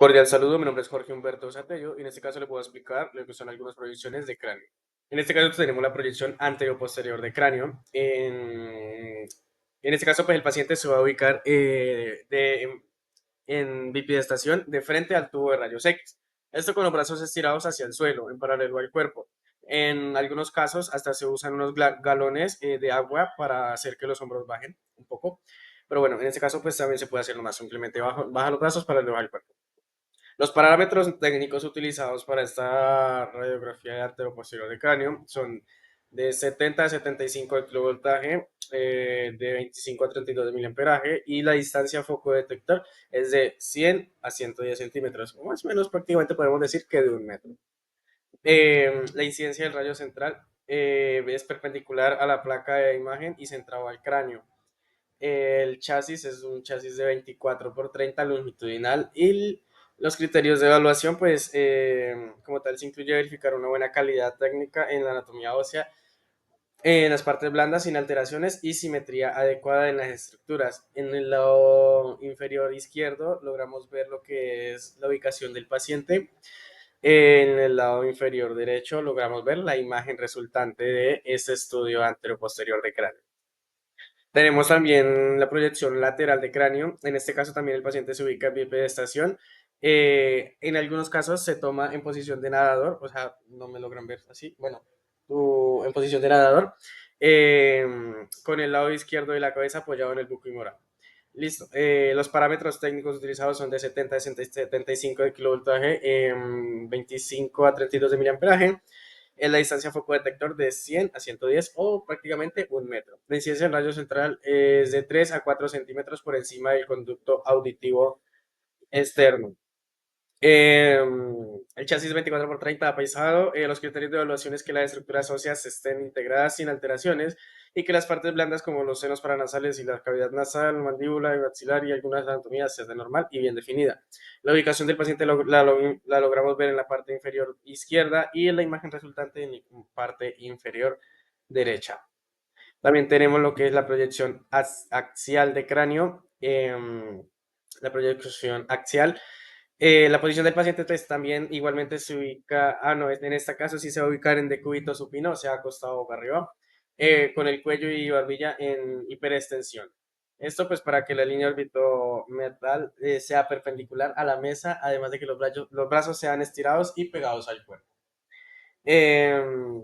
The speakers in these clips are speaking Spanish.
Cordial saludo, mi nombre es Jorge Humberto Satello y en este caso le puedo explicar lo que son algunas proyecciones de cráneo. En este caso tenemos la proyección anterior-posterior de cráneo. En este caso, pues el paciente se va a ubicar en bipedestación de frente al tubo de rayos X. Esto con los brazos estirados hacia el suelo, en paralelo al cuerpo. En algunos casos hasta se usan unos galones de agua para hacer que los hombros bajen un poco. Pero bueno, en este caso pues también se puede hacer más, simplemente baja los brazos para elevar el cuerpo. Los parámetros técnicos utilizados para esta radiografía de anteroposterior de cráneo son de 70 a 75 de kilovoltaje, de 25 a 32 de miliamperaje y la distancia foco detector es de 100 a 110 centímetros, o más o menos prácticamente podemos decir que de un metro. La incidencia del rayo central es perpendicular a la placa de imagen y centrado al cráneo. El chasis es un chasis de 24 por 30 longitudinal y los criterios de evaluación, pues como tal, se incluye verificar una buena calidad técnica en la anatomía ósea, en las partes blandas sin alteraciones y simetría adecuada en las estructuras. En el lado inferior izquierdo logramos ver lo que es la ubicación del paciente. En el lado inferior derecho logramos ver la imagen resultante de este estudio anteroposterior de cráneo. Tenemos también la proyección lateral de cráneo. En este caso también el paciente se ubica en bipedestación. En algunos casos se toma en posición de nadador, o sea, no me logran ver así. Bueno, en posición de nadador, eh, con el lado izquierdo de la cabeza apoyado en el buco femoral. Listo. Los parámetros técnicos utilizados son de 70 a 75 de kilovoltaje, 25 a 32 de miliamperaje, en la distancia foco detector de 100 a 110 o prácticamente un metro. La incidencia del rayo central es de 3 a 4 centímetros por encima del conducto auditivo externo. El chasis 24 por 30 apaisado. Los criterios de evaluación es que las estructuras óseas estén integradas sin alteraciones y que las partes blandas como los senos paranasales y la cavidad nasal, mandíbula y maxilar y algunas anatomías estén normal y bien definida. La ubicación del paciente la logramos ver en la parte inferior izquierda y en la imagen resultante en la parte inferior derecha. También tenemos lo que es la proyección axial de cráneo. La proyección axial, la posición del paciente pues, también igualmente se ubica, no, en este caso sí se va a ubicar en decúbito supino, o sea, acostado boca arriba, con el cuello y barbilla en hiperextensión. Esto pues para que la línea orbitometral sea perpendicular a la mesa, además de que los brazos sean estirados y pegados al cuerpo. Em,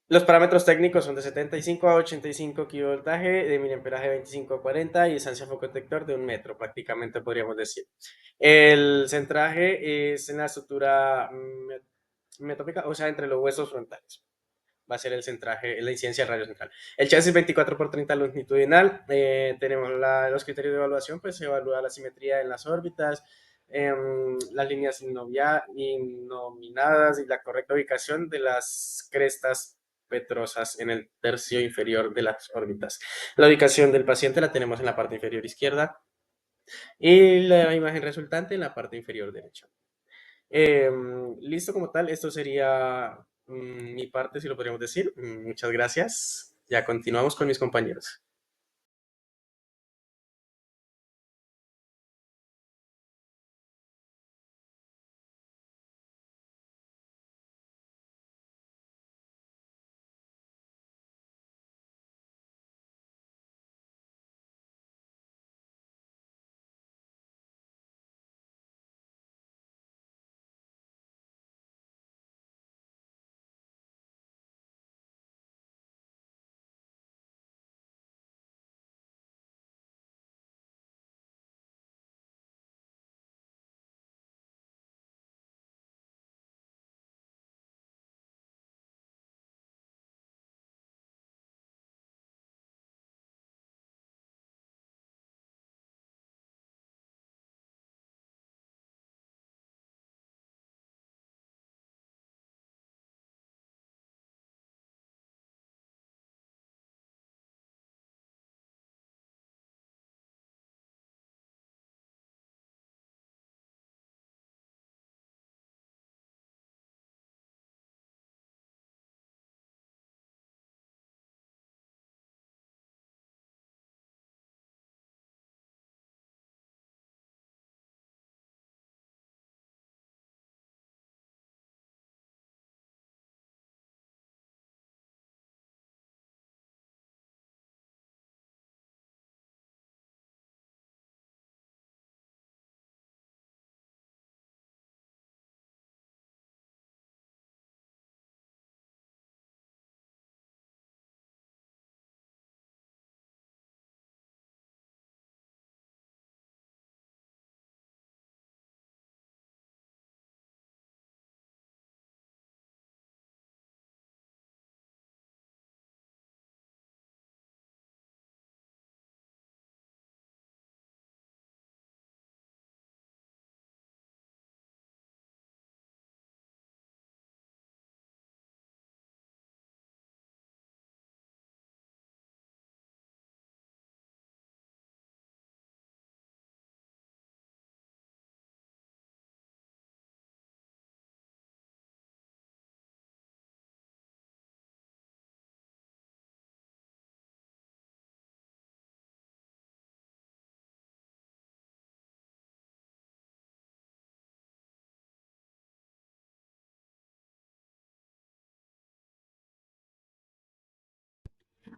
los parámetros técnicos son de 75 a 85 kilovoltaje, de miliamperaje 25 a 40 y distancia foco detector de un metro, prácticamente podríamos decir. El centraje es en la estructura metópica, o sea, entre los huesos frontales. Va a ser el centraje, la incidencia del radio central. El chasis 24 por 30 longitudinal. Tenemos los criterios de evaluación, pues se evalúa la simetría en las órbitas, las líneas innominadas y la correcta ubicación de las crestas petrosas en el tercio inferior de las órbitas. La ubicación del paciente la tenemos en la parte inferior izquierda y la imagen resultante en la parte inferior derecha. Listo como tal, esto sería mi parte, si lo podríamos decir. Muchas gracias. Ya continuamos con mis compañeros.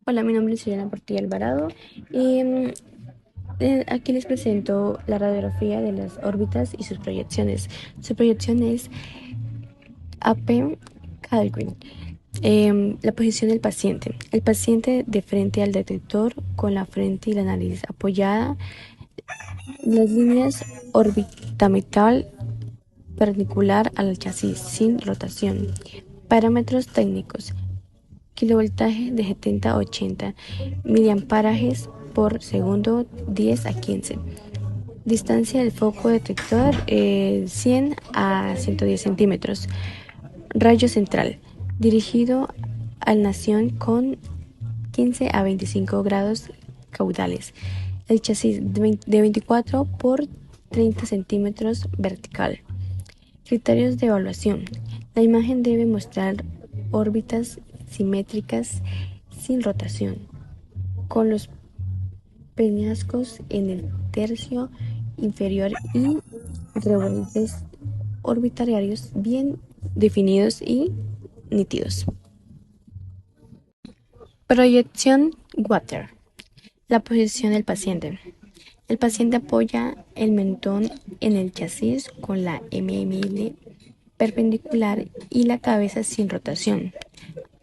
Hola, mi nombre es Juliana Portilla Alvarado y aquí les presento la radiografía de las órbitas y sus proyecciones. Su proyección es AP Caldwell. La posición del paciente. El paciente de frente al detector con la frente y la nariz apoyada. Las líneas orbitametal perpendicular al chasis sin rotación. Parámetros técnicos. Kilovoltaje de 70 a 80 miliamperajes por segundo 10 a 15. Distancia del foco detector 100 a 110 centímetros. Rayo central dirigido al nación con 15 a 25 grados caudales. El chasis de 24 por 30 centímetros vertical. Criterios de evaluación. La imagen debe mostrar órbitas simétricas sin rotación, con los peñascos en el tercio inferior y rebordes orbitarios bien definidos y nítidos. Proyección Water. La posición del paciente. El paciente apoya el mentón en el chasis con la MML perpendicular y la cabeza sin rotación.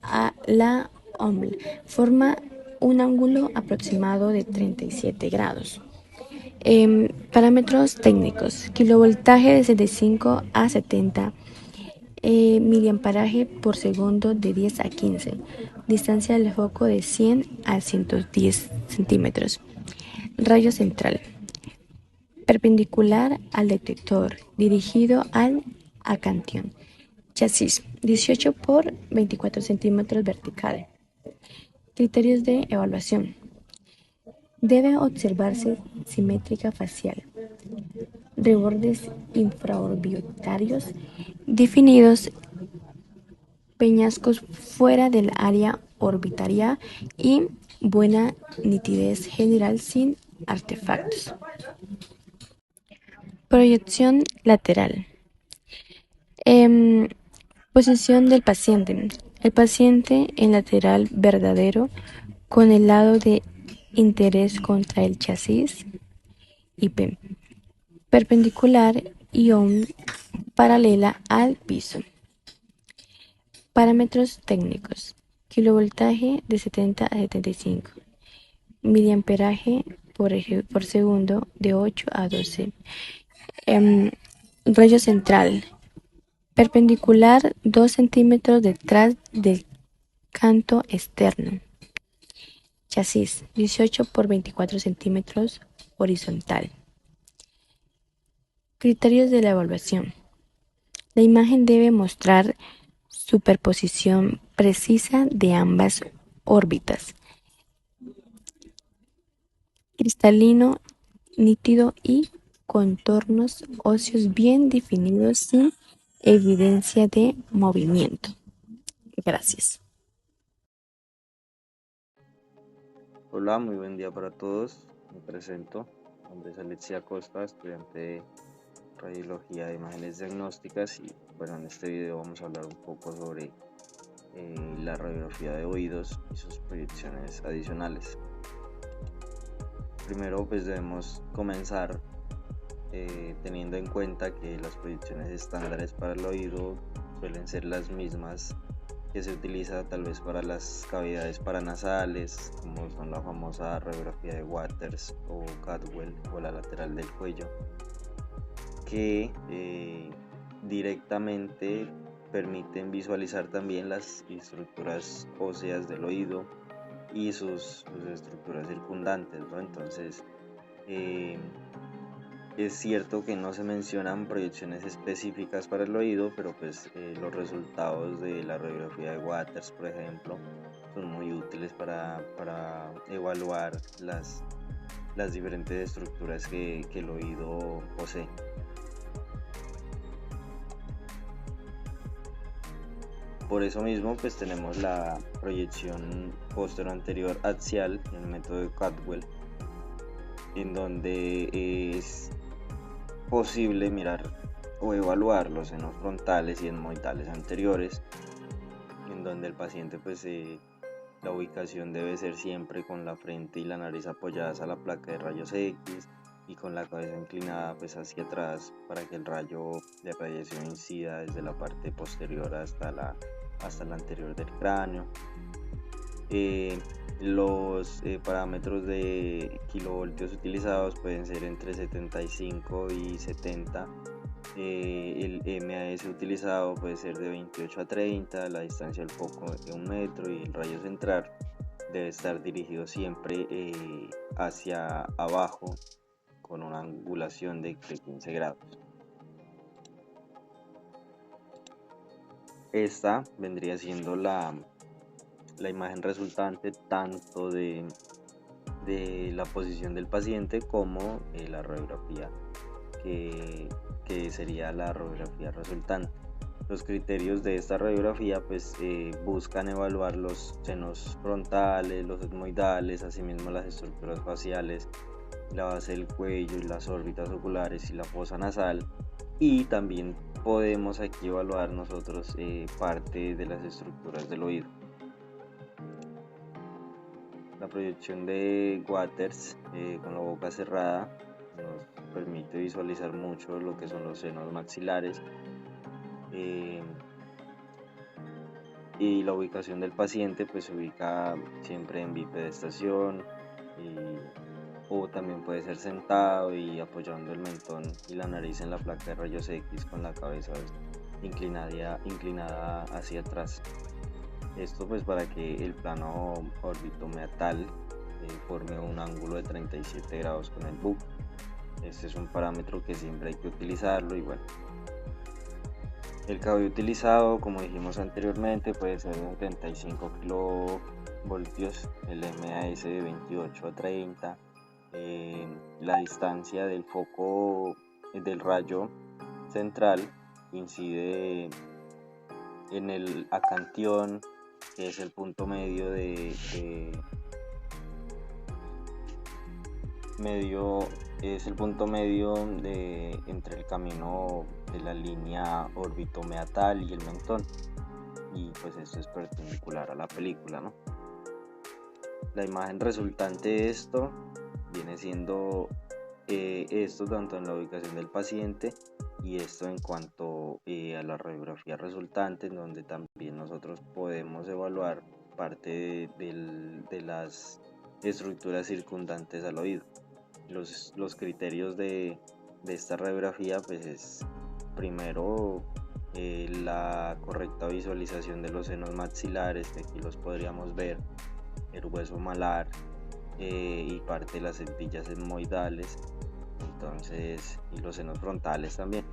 A la OML forma un ángulo aproximado de 37 grados. Parámetros técnicos. Kilovoltaje de 75 a 70 miliamperaje por segundo de 10 a 15. Distancia del foco de 100 a 110 centímetros. Rayo central. Perpendicular al detector, dirigido al acantión. Chasis 18 por 24 centímetros vertical. Criterios de evaluación. Debe observarse simétrica facial, rebordes infraorbitarios definidos, peñascos fuera del área orbitaria y buena nitidez general sin artefactos. Proyección lateral. Em, Posición del paciente. El paciente en lateral verdadero con el lado de interés contra el chasis IP, perpendicular y paralela al piso. Parámetros técnicos. Kilovoltaje de 70 a 75. Miliamperaje por segundo de 8 a 12. Rayo central. Perpendicular 2 centímetros detrás del canto externo. Chasis 18 por 24 centímetros horizontal. Criterios de la evaluación. La imagen debe mostrar superposición precisa de ambas órbitas. Cristalino, nítido y contornos óseos bien definidos sin evidencia de movimiento. Gracias. Hola, muy buen día para todos. Me presento. Mi nombre es Alexia Costa, estudiante de Radiología de Imágenes Diagnósticas y bueno, en este video vamos a hablar un poco sobre la radiografía de oídos y sus proyecciones adicionales. Primero pues debemos comenzar teniendo en cuenta que las proyecciones estándares para el oído suelen ser las mismas que se utiliza tal vez para las cavidades paranasales, como son la famosa radiografía de Waters o Caldwell o la lateral del cuello, que directamente permiten visualizar también las estructuras óseas del oído y sus estructuras circundantes, ¿no? Entonces, es cierto que no se mencionan proyecciones específicas para el oído, pero pues los resultados de la radiografía de Waters, por ejemplo, son muy útiles para evaluar las diferentes estructuras que el oído posee. Por eso mismo pues tenemos la proyección posterior-anterior axial en el método de Caldwell, en donde es posible mirar o evaluar los senos frontales y etmoidales anteriores, en donde el paciente pues La ubicación debe ser siempre con la frente y la nariz apoyadas a la placa de rayos X y con la cabeza inclinada pues hacia atrás para que el rayo de radiación incida desde la parte posterior hasta la anterior del cráneo. Los parámetros de kilovoltios utilizados pueden ser entre 75 y 70. El MAS utilizado puede ser de 28 a 30, la distancia del foco de 1 metro y el rayo central debe estar dirigido siempre hacia abajo con una angulación de 15 grados. Esta vendría siendo la imagen resultante tanto de la posición del paciente como la radiografía que sería la radiografía resultante. Los criterios de esta radiografía pues buscan evaluar los senos frontales, los etmoidales, asimismo las estructuras faciales, la base del cuello y las órbitas oculares y la fosa nasal, y también podemos aquí evaluar nosotros parte de las estructuras del oído. La proyección de Waters con la boca cerrada nos permite visualizar mucho lo que son los senos maxilares y la ubicación del paciente pues se ubica siempre en bipedestación o también puede ser sentado y apoyando el mentón y la nariz en la placa de rayos X con la cabeza inclinada hacia atrás. Esto pues para que el plano orbitomeatal forme un ángulo de 37 grados con el BUC. Este es un parámetro que siempre hay que utilizarlo y bueno. El cabello utilizado, como dijimos anteriormente, puede ser de 35 kilovoltios, el MAS de 28 a 30, la distancia del foco del rayo central incide en el acantión, que es el punto medio entre el camino de la línea orbitomeatal y el mentón, y pues esto es perpendicular a la película, ¿no? La imagen resultante de esto viene siendo esto tanto en la ubicación del paciente y esto en cuanto a la radiografía resultante, en donde también nosotros podemos evaluar parte de las estructuras circundantes al oído. Los criterios de esta radiografía pues es primero la correcta visualización de los senos maxilares, que aquí los podríamos ver, el hueso malar y parte de las encías etmoidales, entonces, y los senos frontales también.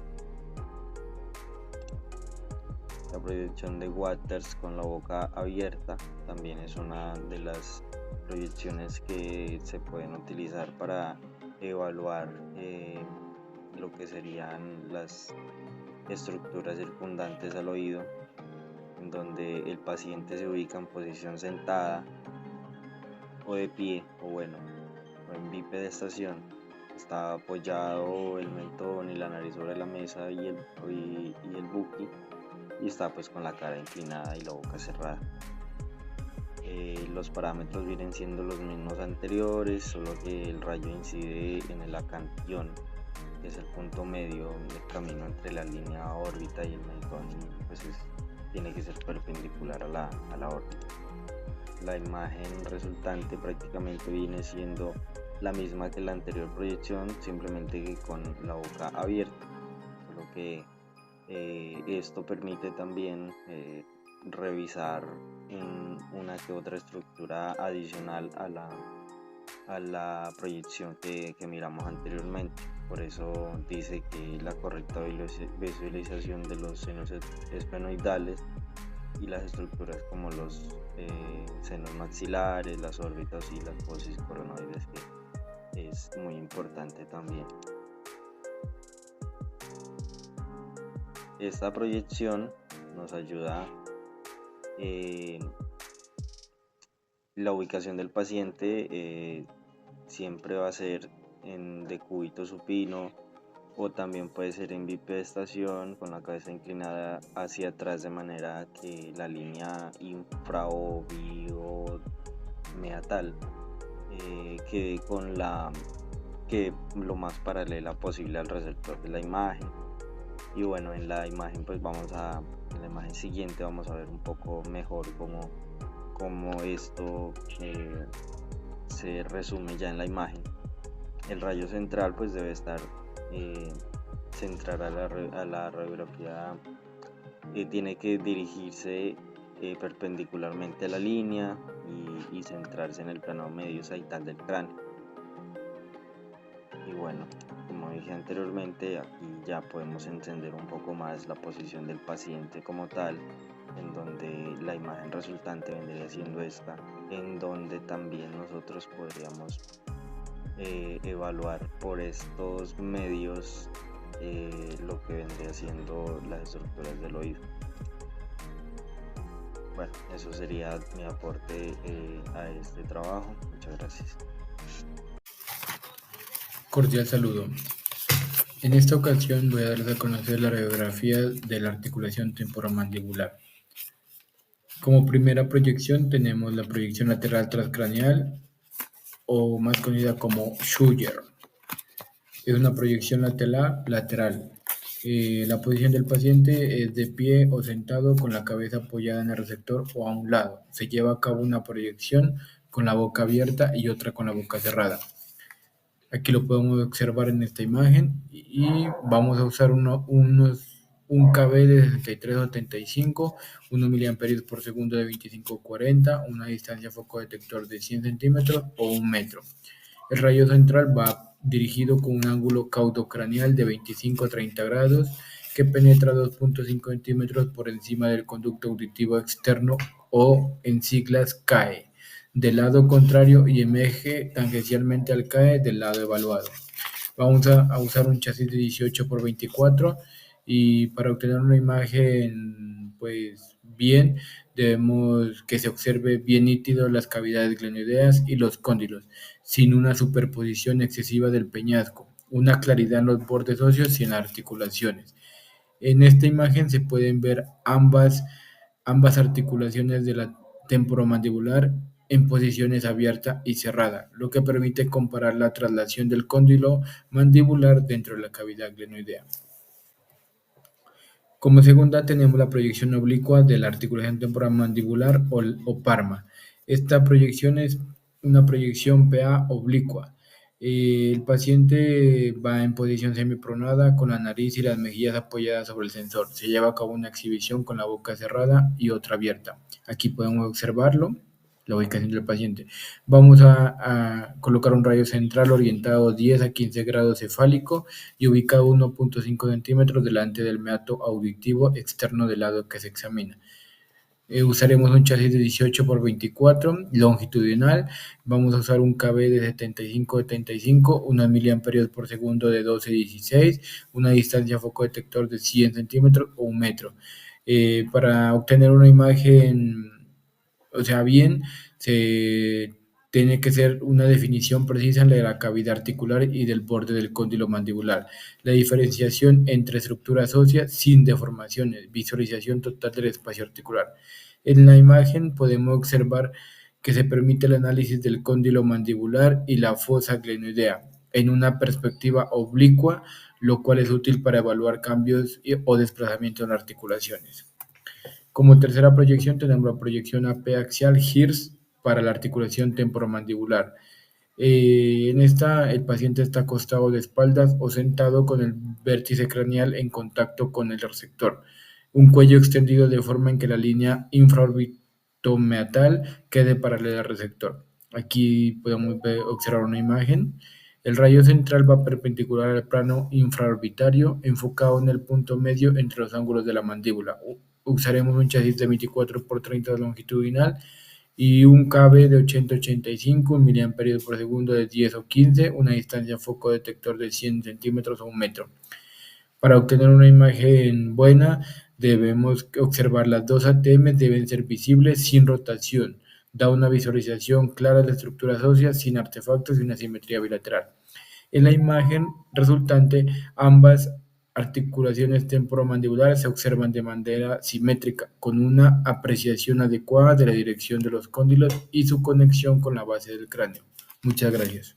La proyección de Waters con la boca abierta también es una de las proyecciones que se pueden utilizar para evaluar lo que serían las estructuras circundantes al oído, en donde el paciente se ubica en posición sentada o de pie o en bipedestación. Está apoyado el mentón y la nariz sobre la mesa y el buki, y está pues con la cara inclinada y la boca cerrada. Los parámetros vienen siendo los mismos anteriores, solo que el rayo incide en el acantión, que es el punto medio del camino entre la línea órbita y el mentón, y pues tiene que ser perpendicular a la órbita. La imagen resultante prácticamente viene siendo la misma que la anterior proyección, simplemente que con la boca abierta, solo que esto permite también revisar una que otra estructura adicional a la proyección que miramos anteriormente. Por eso dice que la correcta visualización de los senos esfenoidales y las estructuras como los senos maxilares, las órbitas y las fosas coronoides, que es muy importante también. Esta proyección nos ayuda la ubicación del paciente siempre va a ser en decúbito supino, o también puede ser en bipedestación con la cabeza inclinada hacia atrás, de manera que la línea infraorbio meatal, quede con que lo más paralela posible al receptor de la imagen. Y bueno, en la imagen pues en la imagen siguiente vamos a ver un poco mejor cómo esto se resume ya en la imagen. El rayo central pues debe estar centrar a la radiografía, tiene que dirigirse perpendicularmente a la línea y centrarse en el plano medio sagittal del cráneo. Y bueno, como dije anteriormente, aquí ya podemos entender un poco más la posición del paciente como tal, en donde la imagen resultante vendría siendo esta, en donde también nosotros podríamos evaluar por estos medios lo que vendría siendo las estructuras del oído. Bueno, eso sería mi aporte a este trabajo. Muchas gracias. Cordial saludo. En esta ocasión voy a darles a conocer la radiografía de la articulación temporomandibular. Como primera proyección tenemos la proyección lateral transcraneal, o más conocida como Scheuer. Es una proyección lateral. La posición del paciente es de pie o sentado con la cabeza apoyada en el receptor o a un lado. Se lleva a cabo una proyección con la boca abierta y otra con la boca cerrada. Aquí lo podemos observar en esta imagen y vamos a usar un KB de 63-75, 1 miliamperios por segundo de 25-40, una distancia foco detector de 100 centímetros o 1 metro. El rayo central va dirigido con un ángulo caudocraneal de 25 a 30 grados que penetra 2.5 centímetros por encima del conducto auditivo externo, o en siglas CAE, del lado contrario, y emerge tangencialmente al CAE del lado evaluado. Vamos a usar un chasis de 18x24 y para obtener una imagen pues bien, debemos que se observe bien nítido las cavidades glenoideas y los cóndilos, sin una superposición excesiva del peñasco, una claridad en los bordes óseos y en las articulaciones. En esta imagen se pueden ver ambas articulaciones de la temporomandibular en posiciones abierta y cerrada, lo que permite comparar la traslación del cóndilo mandibular dentro de la cavidad glenoidea. Como segunda tenemos la proyección oblicua de la articulación temporomandibular o PARMA. Esta proyección es una proyección PA oblicua. El paciente va en posición semipronada con la nariz y las mejillas apoyadas sobre el sensor. Se lleva a cabo una exhibición con la boca cerrada y otra abierta. Aquí podemos observarlo, la ubicación del paciente. Vamos a colocar un rayo central orientado 10 a 15 grados cefálico y ubicado 1.5 centímetros delante del meato auditivo externo del lado que se examina. Usaremos un chasis de 18x24 longitudinal. Vamos a usar un KB de 75-75, unos miliamperios por segundo de 12-16, una distancia foco detector de 100 centímetros o 1 metro. Para obtener una imagen, o sea, bien, se tiene que ser una definición precisa de la cavidad articular y del borde del cóndilo mandibular. La diferenciación entre estructuras óseas sin deformaciones, visualización total del espacio articular. En la imagen podemos observar que se permite el análisis del cóndilo mandibular y la fosa glenoidea en una perspectiva oblicua, lo cual es útil para evaluar cambios o desplazamientos en articulaciones. Como tercera proyección tenemos la proyección AP axial HIRS para la articulación temporomandibular. En esta, el paciente está acostado de espaldas o sentado con el vértice craneal en contacto con el receptor. Un cuello extendido de forma en que la línea infraorbitomeatal quede paralela al receptor. Aquí podemos observar una imagen. El rayo central va perpendicular al plano infraorbitario, enfocado en el punto medio entre los ángulos de la mandíbula. Usaremos un chasis de 24x30 longitudinal y un KB de 80-85, 1 miliamperios por segundo de 10 o 15, una distancia foco detector de 100 centímetros o 1 metro. Para obtener una imagen buena, debemos observar las dos ATM, deben ser visibles sin rotación. Da una visualización clara de estructuras óseas sin artefactos y una simetría bilateral. En la imagen resultante, ambas articulaciones temporomandibulares se observan de manera simétrica, con una apreciación adecuada de la dirección de los cóndilos y su conexión con la base del cráneo. Muchas gracias.